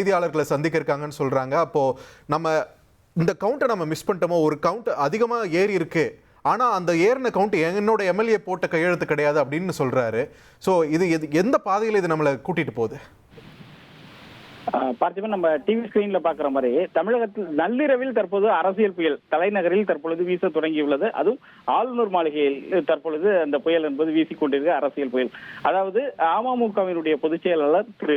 செய்தியாளர்களை சந்திக்க இருக்காங்கன்னு சொல்றாங்க. அப்போ நம்ம இந்த கவுண்டை நம்ம மிஸ் பண்ணிட்டோமோ, ஒரு கவுண்ட் அதிகமாக ஏறி இருக்கு, ஆனா அந்த ஏறின கவுண்ட் என்னோட எம்எல்ஏ போட்ட கையெழுத்து கிடையாது அப்படின்னு சொல்றாரு. ஸோ இது எந்த பாதையில் இது நம்மளை கூட்டிட்டு போகுது? பார்த்திபன், நம்ம டிவி ஸ்கிரீன்ல பாக்குற மாதிரி தமிழகத்தில் நள்ளிரவில் தற்போது அரசியல் புயல் தலைநகரில் தற்பொழுது வீச தொடங்கியுள்ளது. அதுவும் ஆளுநர் மாளிகையில் தற்பொழுது அந்த புயல் என்பது வீசிக்கொண்டிருக்க அரசியல் புயல். அதாவது அமமுகவினுடைய பொதுச் செயலாளர் திரு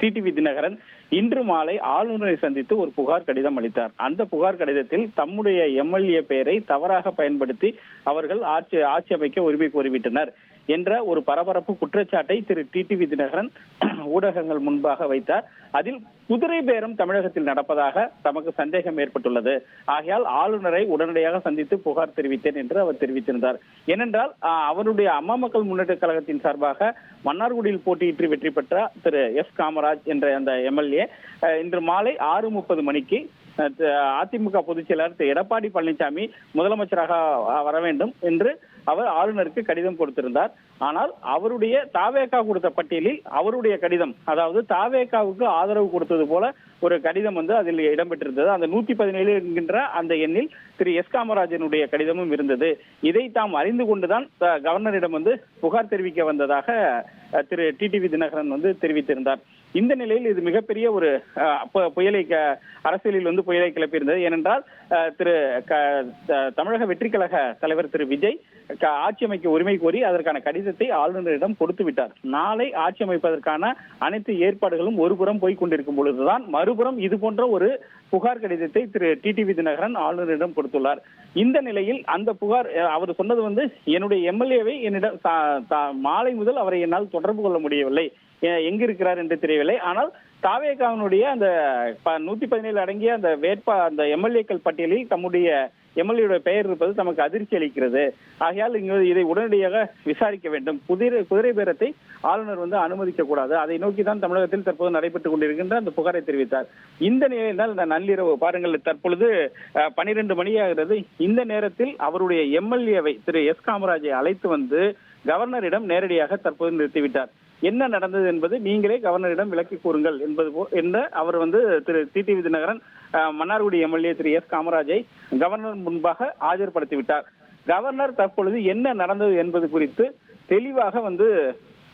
டிடிவி தினகரன் இன்று மாலை ஆளுநரை சந்தித்து ஒரு புகார் கடிதம் அளித்தார். அந்த புகார் கடிதத்தில் தம்முடைய எம்எல்ஏ பெயரை தவறாக பயன்படுத்தி அவர்கள் ஆட்சி அமைக்க உரிமை கோரிவிட்டனர் என்ற ஒரு பரபரப்பு குற்றச்சாட்டை திரு டிடிவி தினகரன் ஊடகங்கள் முன்பாக வைத்தார். அதில் குதிரை பேரம் தமிழகத்தில் நடப்பதாக தமக்கு சந்தேகம் ஏற்பட்டுள்ளது. ஆகையால் ஆளுநரை உடனடியாக சந்தித்து புகார் தெரிவித்தேன் என்று அவர் தெரிவித்திருந்தார். ஏனென்றால் அவருடைய அம்மா மக்கள் முன்னேற்ற கழகத்தின் சார்பாக மன்னார்குடியில் போட்டியிட்டு வெற்றி பெற்ற திரு எஸ் காமராஜ் என்ற அந்த எம்எல்ஏ இன்று மாலை 6:30 மணிக்கு அதிமுக பொதுச் செயலாளர் திரு எடப்பாடி பழனிசாமி முதலமைச்சராக வர வேண்டும் என்று அவர் ஆளுநருக்கு கடிதம் கொடுத்திருந்தார். ஆனால் அவருடைய தாவேகா கொடுத்த பட்டியலில் அவருடைய கடிதம், அதாவது தாவேகாவுக்கு ஆதரவு கொடுத்தது போல ஒரு கடிதம் அதில் இடம்பெற்றிருந்தது. அந்த 117 என்கின்ற அந்த எண்ணில் திரு எஸ் காமராஜனுடைய கடிதமும் இருந்தது. இதை தாம் அறிந்து கொண்டுதான் கவர்னரிடம் புகார் தெரிவிக்க வந்ததாக திரு டிடிவி தினகரன் தெரிவித்திருந்தார். இந்த நிலையில் இது மிகப்பெரிய ஒரு புயலை அரசியலில் புயலை கிளப்பியிருந்தது. ஏனென்றால் திரு தமிழக வெற்றி கழக தலைவர் திரு விஜய் ஆட்சி அமைக்க உரிமை கோரி அதற்கான கடிதத்தை ஆளுநரிடம் கொடுத்து விட்டார். நாளை ஆட்சி அமைப்பதற்கான அனைத்து ஏற்பாடுகளும் ஒருபுறம் போய் கொண்டிருக்கும் பொழுதுதான் மறுபுறம் இது போன்ற ஒரு புகார் கடிதத்தை திரு டிடிவி தினகரன் ஆளுநரிடம் கொடுத்துள்ளார். இந்த நிலையில் அந்த புகார் அவர் சொன்னது என்னுடைய எம்எல்ஏவை என்னிடம் மாலை முதல் அவரை என்னால் தொடர்பு கொள்ள முடியவில்லை, எங்க இருக்கிறார் என்று தெரியவில்லை. ஆனால் தாவேகாவினுடைய அந்த 117 அடங்கிய அந்த எம்எல்ஏக்கள் பட்டியலில் தம்முடைய எம்எல்ஏ பெயர் இருப்பது தமக்கு அதிர்ச்சி அளிக்கிறது. ஆகையால் இதை உடனடியாக விசாரிக்க வேண்டும். குதிரை பேரத்தை ஆளுநர் அனுமதிக்க கூடாது. அதை நோக்கி தான் தமிழகத்தில் தற்போது நடைபெற்றுக் கொண்டிருக்கின்ற அந்த புகாரை தெரிவித்தார். இந்த நிலையில் இந்த நள்ளிரவு பாருங்கள், தற்பொழுது 12 மணி ஆகிறது. இந்த நேரத்தில் அவருடைய எம்எல்ஏவை திரு எஸ் காமராஜை அழைத்து கவர்னரிடம் நேரடியாக தற்போது நிறுத்திவிட்டார். என்ன நடந்தது என்பது நீங்களே கவர்னரிடம் விளக்கி கூறுங்கள் என்ற அவர் திரு டிடிவி தினகரன் மன்னார்குடி எம்எல்ஏ திரு எஸ் காமராஜை கவர்னர் முன்பாக ஆஜர்படுத்திவிட்டார். கவர்னர் தற்பொழுது என்ன நடந்தது என்பது குறித்து தெளிவாக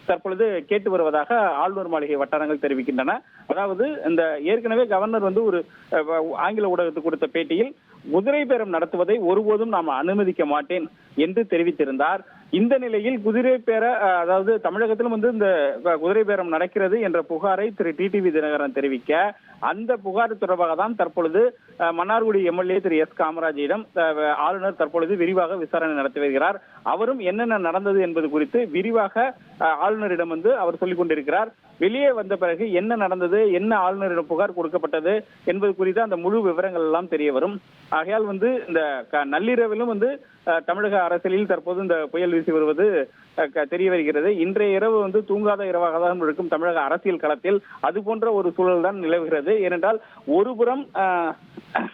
தற்பொழுது கேட்டு வருவதாக ஆளுநர் மாளிகை வட்டாரங்கள் தெரிவிக்கின்றன. அதாவது இந்த ஏற்கனவே கவர்னர் ஒரு ஆங்கில ஊடகத்துக்கு கொடுத்த பேட்டியில் குதிரை பேரம் நடத்துவதை ஒருபோதும் நாம் அனுமதிக்க மாட்டேன் என்று தெரிவித்திருந்தார். இந்த நிலையில் குதிரை பேர அதாவது தமிழகத்திலும் இந்த குதிரை பேரம் நடக்கிறது என்ற புகாரை திரு டிடிவி தினகரன் தெரிவிக்க அந்த புகார் தொடர்பாக தான் தற்பொழுது மன்னார்குடி எம்எல்ஏ திரு எஸ் காமராஜிடம் ஆளுநர் தற்பொழுது விரிவாக விசாரணை நடத்தி வருகிறார். அவரும் என்னென்ன நடந்தது என்பது குறித்து விரிவாக ஆளுநரிடம் அவர் சொல்லிக் கொண்டிருக்கிறார். வெளியே வந்த பிறகு என்ன நடந்தது, என்ன ஆளுநரிடம் புகார் கொடுக்கப்பட்டது என்பது குறித்து அந்த முழு விவரங்கள் எல்லாம் தெரிய வரும். ஆகையால் இந்த நள்ளிரவிலும் தமிழக அரசியலில் தற்போது இந்த புயல் வீசி வருவது தெரிய வருகிறது. இன்றைய இரவு தூங்காத இரவாக தான் இருக்கும் தமிழக அரசியல் களத்தில். அது போன்ற ஒரு சூழல் தான் நிலவுகிறது. ஏனென்றால் ஒருபுறம்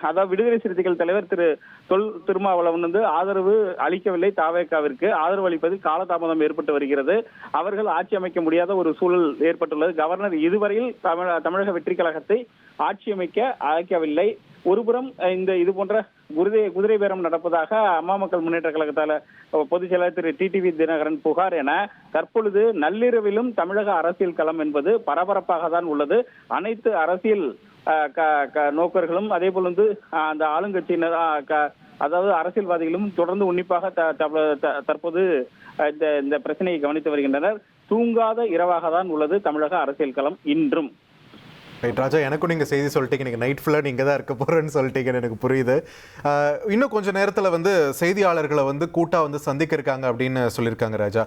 அதாவது விடுதலை சிறுத்தைகள் தலைவர் திரு திருமாவளவன் ஆதரவு அளிக்கவில்லை, தாவேகாவிற்கு ஆதரவு அளிப்பதில் காலதாமதம் ஏற்பட்டு வருகிறது. அவர்கள் ஆட்சி அமைக்க முடியாத ஒரு சூழல் ஏற்பட்டுள்ளது. கவர்னர் இதுவரையில் தமிழக வெற்றி கழகத்தை ஆட்சி அமைக்க அழைக்கவில்லை. ஒருபுறம் இது போன்ற குதிரை பேரம் நடப்பதாக அம்மா மக்கள் முன்னேற்ற கழகத்தால பொதுச் செயலாளர் திரு டிடிவி தினகரன் புகார் என தற்பொழுது நள்ளிரவிலும் தமிழக அரசியல் களம் என்பது பரபரப்பாக தான் உள்ளது. அனைத்து அரசியல் நோக்கர்களும் அதே போல் அந்த ஆளுங்கட்சியினர் அதாவது அரசியல்வாதிகளும் தொடர்ந்து உன்னிப்பாக தற்போது இந்த பிரச்சனையை கவனித்து வருகின்றனர். தூங்காத இரவாக தான் உள்ளது தமிழக அரசியல் களம் இன்றும். ரைட் ராஜா, எனக்கும் நீங்கள் செய்தி சொல்லிட்டீங்க, நீங்கள் நைட் ஃபுல்லாக நீங்கள் தான் இருக்க போகிறேன்னு சொல்லிட்டீங்கன்னு எனக்கு புரியுது. இன்னும் கொஞ்சம் நேரத்தில் செய்தியாளர்களை கூட்டாக சந்திக்க இருக்காங்க அப்படின்னு சொல்லியிருக்காங்க ராஜா.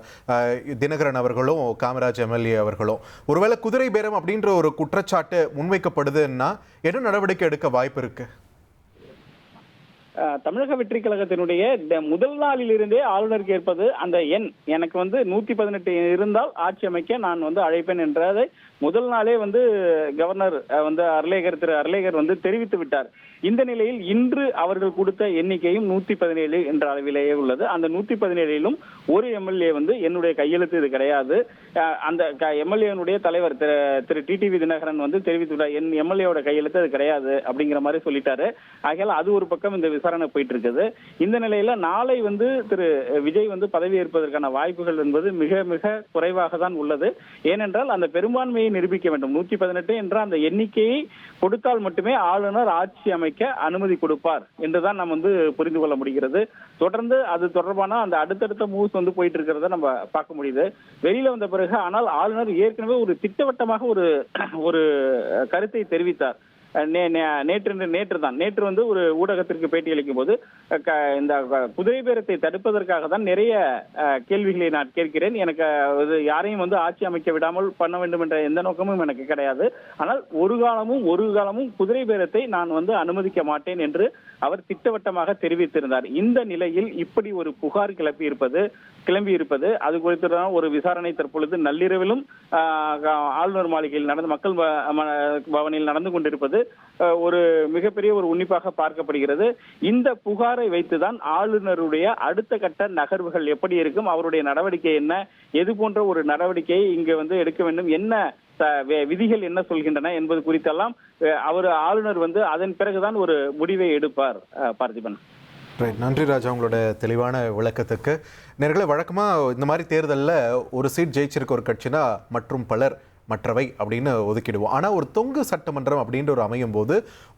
தினகரன் அவர்களும் காமராஜ் எம்எல்ஏ அவர்களும். ஒருவேளை குதிரை பேரம் அப்படின்ற ஒரு குற்றச்சாட்டு முன்வைக்கப்படுதுன்னா என்ன நடவடிக்கை எடுக்க வாய்ப்பு இருக்கு? தமிழக வெற்றி கழகத்தினுடைய முதல் நாளிலிருந்தே ஆளுநர் கேட்பது அந்த எண் எனக்கு 118 இருந்தால் ஆட்சி அமைக்க நான் அழைப்பேன் என்றதை முதல் நாளே கவர்னர் திரு அர்லேகர் தெரிவித்து விட்டார். இந்த நிலையில் இன்று அவர்கள் கொடுத்த எண்ணிக்கையும் 117 என்ற அளவிலேயே உள்ளது. அந்த 117லும் ஒரு எம்எல்ஏ என்னுடைய கையெழுத்து இது கிடையாது. அந்த எம்எல்ஏனுடைய தலைவர் திரு டிடிவி தினகரன் தெரிவித்துள்ளார், என் எம்எல்ஏவோட கையெழுத்து அது கிடையாது அப்படிங்கிற மாதிரி சொல்லிட்டாரு. ஆகையால் அது ஒரு பக்கம் இந்த விசாரணை போயிட்டு இருக்குது. இந்த நிலையில நாளை திரு விஜய் பதவி ஏற்பதற்கான வாய்ப்புகள் என்பது மிக மிக குறைவாக தான் உள்ளது. ஏனென்றால் அந்த பெரும்பான்மையை நிரூபிக்க வேண்டும். 118 என்ற அந்த எண்ணிக்கையை கொடுத்தால் மட்டுமே ஆளுநர் ஆட்சி அமைக்க அனுமதி கொடுப்பார் என்றுதான் நாம் புரிந்து கொள்ள முடிகிறது. தொடர்ந்து அது தொடர்பான அந்த அடுத்தடுத்த மூவ்ஸ் போயிட்டு இருக்கிறத நம்ம பார்க்க முடியுது வெளியில வந்த பிறகு. ஆனால் ஆளுநர் ஏற்கனவே ஒரு திட்டவட்டமாக ஒரு கருத்தை தெரிவித்தார். நேற்று ஒரு ஊடகத்திற்கு பேட்டி அளிக்கும் போது இந்த குதிரை பேரத்தை தடுப்பதற்காக தான் நிறைய கேள்விகளை நான் கேட்கிறேன். எனக்கு யாரையும் ஆட்சி அமைக்க விடாமல் பண்ண வேண்டும் என்ற எந்த நோக்கமும் எனக்கு கிடையாது. ஆனால் ஒரு காலமும் குதிரை பேரத்தை நான் அனுமதிக்க மாட்டேன் என்று அவர் திட்டவட்டமாக தெரிவித்திருந்தார். இந்த நிலையில் இப்படி ஒரு புகார் கிளம்பி இருப்பது அது குறித்து ஒரு விசாரணை தற்பொழுது நள்ளிரவிலும் ஆளுநர் மாளிகையில் நடந்து மக்கள் பவனில் நடந்து கொண்டிருப்பது ஒரு மிகப்பெரிய ஒரு உன்னிப்பாக பார்க்கப்படுகிறது. இந்த புகாரை வைத்துதான் ஆளுநருடைய அடுத்த கட்ட நகர்வுகள் எப்படி இருக்கும், அவருடைய நடவடிக்கை என்ன, எது போன்ற ஒரு நடவடிக்கையை இங்கு எடுக்க வேண்டும், என்ன விதிகள் என்ன சொல்கின்றன என்பது குறித்தெல்லாம் ஆளுநர் அதன் பிறகுதான் ஒரு முடிவை எடுப்பார். பார்த்திபன். நன்றி ராஜா, உங்களோட தெளிவான விளக்கத்துக்கு. நேர்களை வழக்கமாக இந்த மாதிரி தேர்தலில் ஒரு சீட் ஜெயிச்சிருக்க ஒரு கட்சினா மற்றும் பலர் மற்றவை அப்படின்னு ஒதுக்கிடுவோம். ஆனால் ஒரு தொங்கு சட்டமன்றம் அப்படின்ற ஒரு அமையும் போது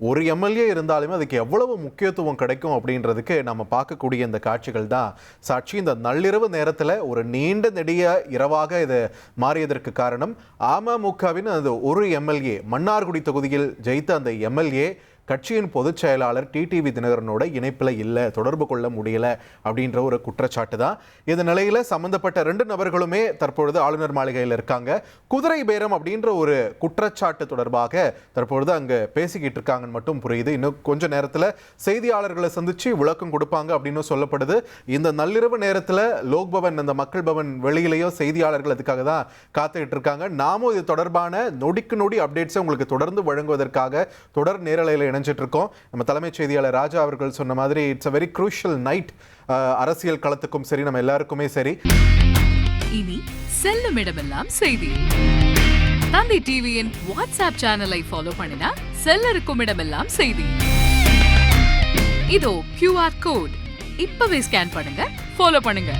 ஒரு எம்எல்ஏ இருந்தாலுமே அதுக்கு எவ்வளவு முக்கியத்துவம் கிடைக்கும் அப்படின்றதுக்கு நம்ம பார்க்கக்கூடிய இந்த காட்சிகள் தான் சாட்சி. இந்த நள்ளிரவு நேரத்தில் ஒரு நீண்ட நெடிய இரவாக இது மாறியதற்கு காரணம் அமமுகவின் அந்த ஒரு எம்எல்ஏ, மன்னார்குடி தொகுதியில் ஜெயித்த அந்த எம்எல்ஏ கட்சியின் பொதுச் செயலாளர் டிடிவி தினகரனோட இணைப்பில் இல்லை, தொடர்பு கொள்ள முடியல அப்படின்ற ஒரு குற்றச்சாட்டு தான். இந்த நிலையில் சம்பந்தப்பட்ட 2 நபர்களுமே தற்பொழுது ஆளுநர் மாளிகையில் இருக்காங்க. குதிரை பேரம் அப்படின்ற ஒரு குற்றச்சாட்டு தொடர்பாக தற்பொழுது அங்கே பேசிக்கிட்டு இருக்காங்கன்னு மட்டும் புரியுது. இன்னும் கொஞ்ச நேரத்தில் செய்தியாளர்களை சந்திச்சு விளக்கம் கொடுப்பாங்க அப்படின்னு சொல்லப்படுது. இந்த நள்ளிரவு நேரத்தில் லோக்பவன், அந்த மக்கள் பவன் வெளியிலேயோ செய்தியாளர்கள் அதுக்காக தான் காத்துக்கிட்டு இருக்காங்க. நாமும் இது தொடர்பான நொடிக்கு நொடி அப்டேட்ஸை உங்களுக்கு தொடர்ந்து வழங்குவதற்காக தொடர் நேரலையில் இருக்கோம். நம்ம தலைமைச் செய்தியாளர் ராஜா அவர்கள் சொன்ன மாதிரி it's a very crucial night. அரசியல் களத்துக்கும் சரி, நம்ம எல்லாருக்குமே சரி. இனி செல்லும் இடமெல்லாம் செய்தி. தந்தி டிவியின் வாட்ஸ்அப் சேனலை ஃபாலோ பண்ணினா செல்லருக்கும் இடமெல்லாம் செய்தி. இதோ QR கோட் இப்பவே ஸ்கேன் பண்ணுங்க, ஃபாலோ பண்ணுங்க.